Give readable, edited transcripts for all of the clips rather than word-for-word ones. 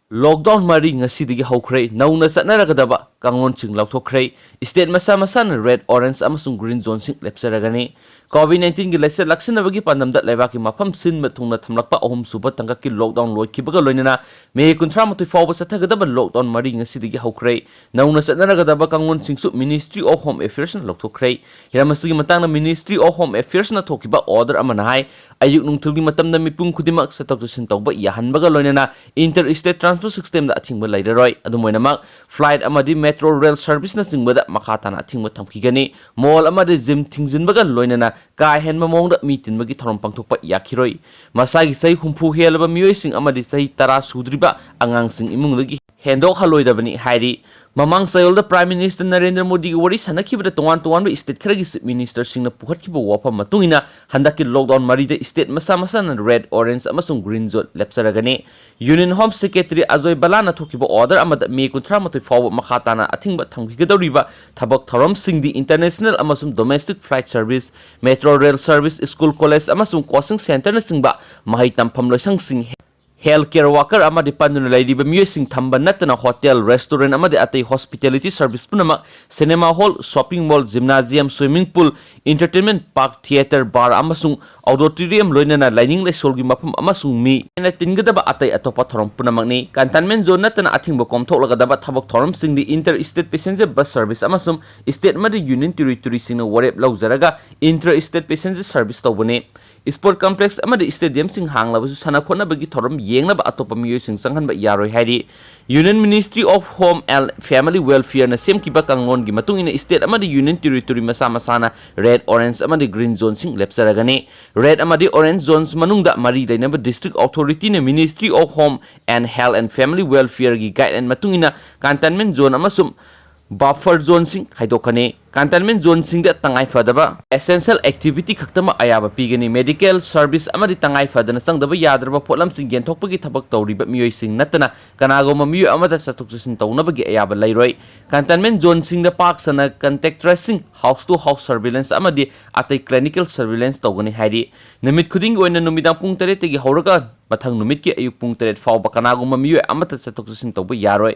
Lockdown mari ngasidigi haukhre nauna satnaragadaba kanglon ching lauthokre state masa masana red orange amasung green zone sing lepsaragani COVID-19 gi laisa laksinabagi pandamda lebaki mafam sin mathungna thamlakpa ahum suba tangaki lockdown loikibaga loinana me kunthra matui fawba sathagadaba lockdown mari ngasidigi haukhre nauna satnaragadaba kanglon singsu Ministry of Home Affairs na lauthokre hiramasugi matangna Ministry of Home Affairs na thokiba order amana hai ayuk nungthulgi matamda mipung khudimak satoksin tawba yahanbaga loinana interstate transport system da athingba lairaroi adumoinamak flight amadi metro rail service na singbada makhatana athingba thamkigani mall amadi gym thingjinbaga loinana ka henma mongda meeting bagi thorom pangthokpa yakhiroi masagi sai humpu helaba miyoi sing amadi sai tara sudriba angang sing imungdagi hendok haloidabani hairi Mamang sayolda Prime Minister Narendra Modi wari sanakibada tongan state kharagi minister singna pukhatkiba wafa matungina handaki lockdown marida state masa na red orange amasung green zone lepsaragani Union Home Secretary Ajoy Balana thokiba order amada me 13 fawba makhatana athingba thamkigadoriba thabak thorom singdi international amasung domestic flight service metro rail service school college amasung coaching center na singba mahai tampham loisang sing healthcare worker amadi panduna laidiba miyosing thamba natana hotel restaurant amadi atei hospitality service punama cinema hall shopping mall gymnasium swimming pool entertainment park theater bar amasung auditorium loinana lining le solgi mapam amasung mi ena tingadaba atei atopa thorom punamangni cantonment zone natana athingba komthoklagadaba thabak thorom singdi interstate passenger bus service amasung state amadi union territory singna warep laujaraga interstate passenger service tawbane Sport complex amadi stadium sing hanglabasu sana khona bagi thorom yengnaba atopa miyoi sing sanghanba yaroi hairi Union Ministry of Home and Family Welfare na semkiba kanglon gi matungina state amadi union territory masana red orange amadi green zone sing lepsaragani red amadi orange zones manungda mari lainaba district authority na Ministry of Home and Health and Family Welfare gi guideline matungina cantonment zone amasum buffer zone sing khaidokane cantonment zone sing da tangai fadaba essential activity khaktama ayaba pigani medical service amadi tangai fadana sangdaba yadraba potlam sing genthokpagi thabak tawriba miyoi sing natana kanagoma miyoi amada satuksin tawnabagi ayaba lairoi cantonment zone sing da park sana contact tracing house to house surveillance amadi atai clinical surveillance tawgani hairi namit khuding oina numidang pung 3 tegi horaga mathang numit ki ayuk pung 3 fawba kanagoma miyoi amata satuksin tawba yaroi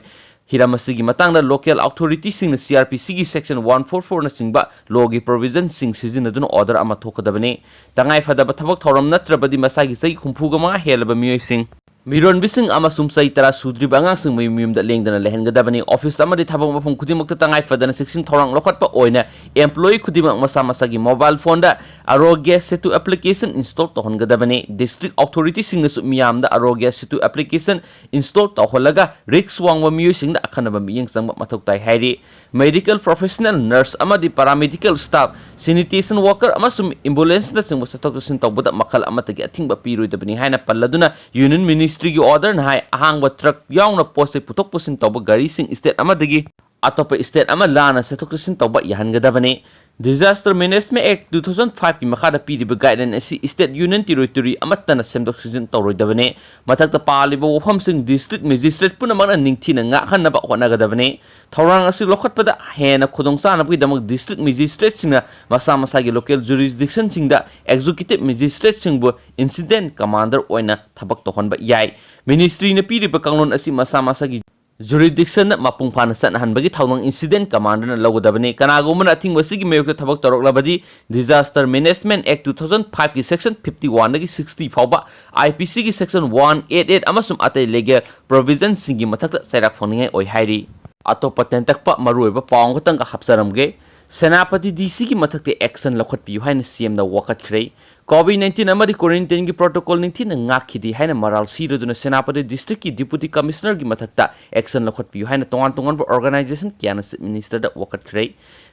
Hiramasigi matangda local authority sing na CRPC gi section 144 na singba logi provision sing sizinaduna order ama thokadabane tangai fadaba thabak thoram natrabadi masagi sai khumpuga ma helaba miyoi sing Miron bising amasum sai tara sudri bangang sing miyum da lengdana lehengadabani office amadi thabak mafum khudimakta tangai fadana section thorang lokhatpa oina employee khudimak masagi mobile phone da arogya setu application install tohongadabani district authority sing na su miyam da arogya setu application install toholaga risk wangwa miyoi sing da akhanaba miyeng sangba mathok tai hairi medical professional nurse amadi paramedical staff sanitation worker amasum ambulance da singba satok sin tawbada makal amatagi athingba piroidabani haina palladuna union Ministry gi order na hai ahangba truck yauna pose putok pusin tawba gari sing state amadagi atopa state ama lana satok sin tawba yahangadabani Disaster Management Act 2005 ki makhada piriba guideline asi state union territory amatana semdok season tawroidabani mathakta paliba wofam sing district magistrate punamana ningthina nga khanaba honagadabani thorang asi lokhatpada hena khudongsa gi damak district magistrate singna masa gi local jurisdiction singda executive magistrate singbu incident commander oina thabak tohonba yai ministry na piriba kanglon asi masa gi jurisdiction na mapung phana sanhan bagi thawang incident commander na logodabani kanagomana athing wasigi mayokta thabak toroklabadi Disaster Management Act 2005 ki section 51 gi 60 fawba IPC gi section 188 amasum atai legal provision singi mathakta sairak phoningai oi hairi atopa tentakpa maruiba pawng katang ka hapsaramge Senapati DC ki mathakte action lokhatpi haina CM da wakat khrei COVID-19 amadi quarantine gi protocol ningthi na ngakhidi haina maral siroduna Senapati district ki deputy commissioner gi mathakta action lokhatpi haina tongan organization kiana minister da wakat khrei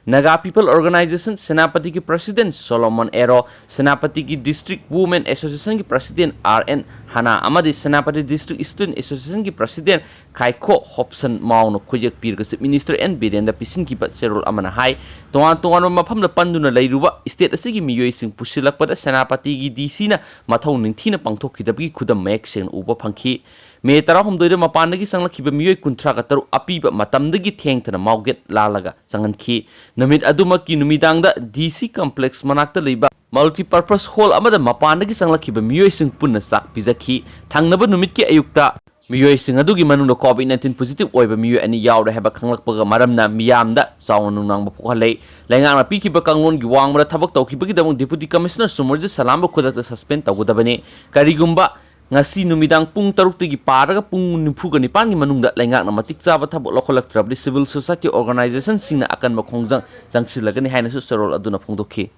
Naga People Organization Senapati ki President Solomon Ero Senapati ki District Women Association ki President RN Hana amadi Senapati District Student Association ki President Kaiko Hobson Maung khojek pirga Minister N Birenda Pisin ki Serol amana hai tongan mafam da panduna leiruba state asigi miyoi sing pusilakpada Senapati gi DC na mathau ningthina pangthokidabgi khudam mek sen uba phangki Me tara humdoida mapandagi sanglakhiba miyoi kunthra ka taru apiba matamdagi thengthana mauget lalaga sanganki namit adumaki numidangda DC complex manakta leiba multi-purpose hall amada mapandagi sanglakhiba miyoi sing punna sak pizakhi thangnaba numit ki ayukta मियोइसिंग अदुगी मनुंग कोविड-19 positive ओइबा मियोइ अनि यावरे हैबा खंगलकपगा मरमना मियामदा चावना नुंगनांगबा पोखलै लैंगांगना पीखिबा कांगलोनगी वांगबा थबक तौखिबगीदमक डिप्यूटी कमिश्नर सुमरजी सलामबा खुदकता सस्पेंड तौगदबने करिगुंबा ngasi numidang pung 6 paraga pung 49 manungda lengakna matik chaba thabok lokholaktrabli civil society organization singna akan makhongjang jangsilagani haina su sarol aduna phongdokhi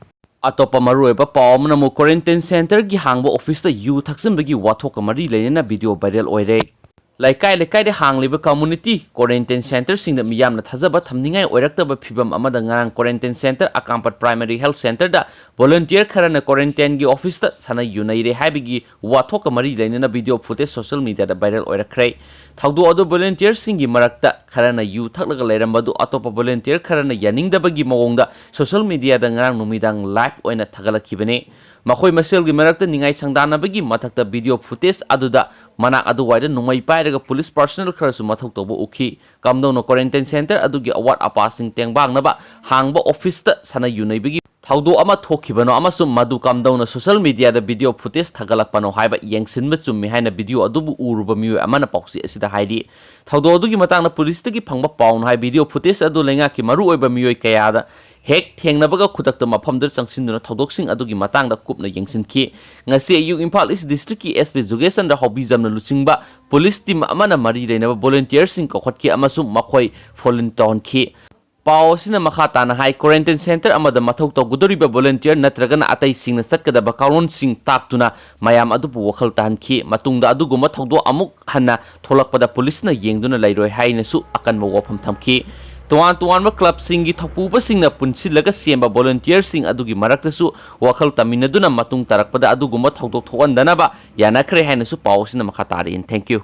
atopa marueba pawmna mo quarantine center gi hangba office ta yu thaksimdagi wathok mari leina video viral oire laikai de hangliba community quarantine center singda miyamna thajaba thamningai oiraktaba phibam amada ngarang quarantine center akampat primary health center da volunteer kharana quarantine gi office ta Sanei yuneiramle haibigi wathok mari leina video footage social media da viral oirakrai thaudu adu volunteer singi marakta kharana yu thaklaga leirambadu atopa volunteer kharana yaningdabagi mawongda social media da ngarang numidang live oina thagalakibane makhoi masel gi marakta ningai sangdanabagi mathakta video footage aduda manak adu waida nungmai pairaga police personnel kharasu mathok tobo ukhi kamdona quarantine center adugi award apasing tengbang hangba office ta Sanei yuneiramle thaudu ama thokibano amasu madu kamdona social media da video footage thagalakpano haiba yengsinba chummi haina video adubu uruba miyo amana pausi asida haidi thaudu adugi matangna police tagi phangba pawn hai video footage adu lenga ki maru oiba miyo kayada hek thengnabaga khudakta mafamdur changsinduna thodok sing adugi matangda kupna yengsinki ngasi ayu Imphal East district ki SP Jugesan da hobby jamna luchingba police team amana mari reinaba volunteer sing kokhatki amasu makhoi volunteer ki पाव सिना मखा ताना high quarantine centre अमदा मथौ तौगदोरिबा volunteer नत्रगना अतै सिंगना चटकदबा काउंन सिंग ताक्तुना मयाम अदुबु वखल तानखि मतुंगदा अदुगुमा थौदो अमुक हन्ना थोलकपदा पुलिसना येंगदुना लैरोय हाइनसु अकनबा वफम थमखि तोवान तोवान club सिंगी थपुबा सिंगना पुनसिलगा सेंबा volunteer सिंग अदुगी मरक्तसु वखल तमिनदुना मतुंग तरकपदा अदुगुमा थौदो थोवंदनबा यानाखरे हाइनसु पाव सिना मखा Tarin thank you.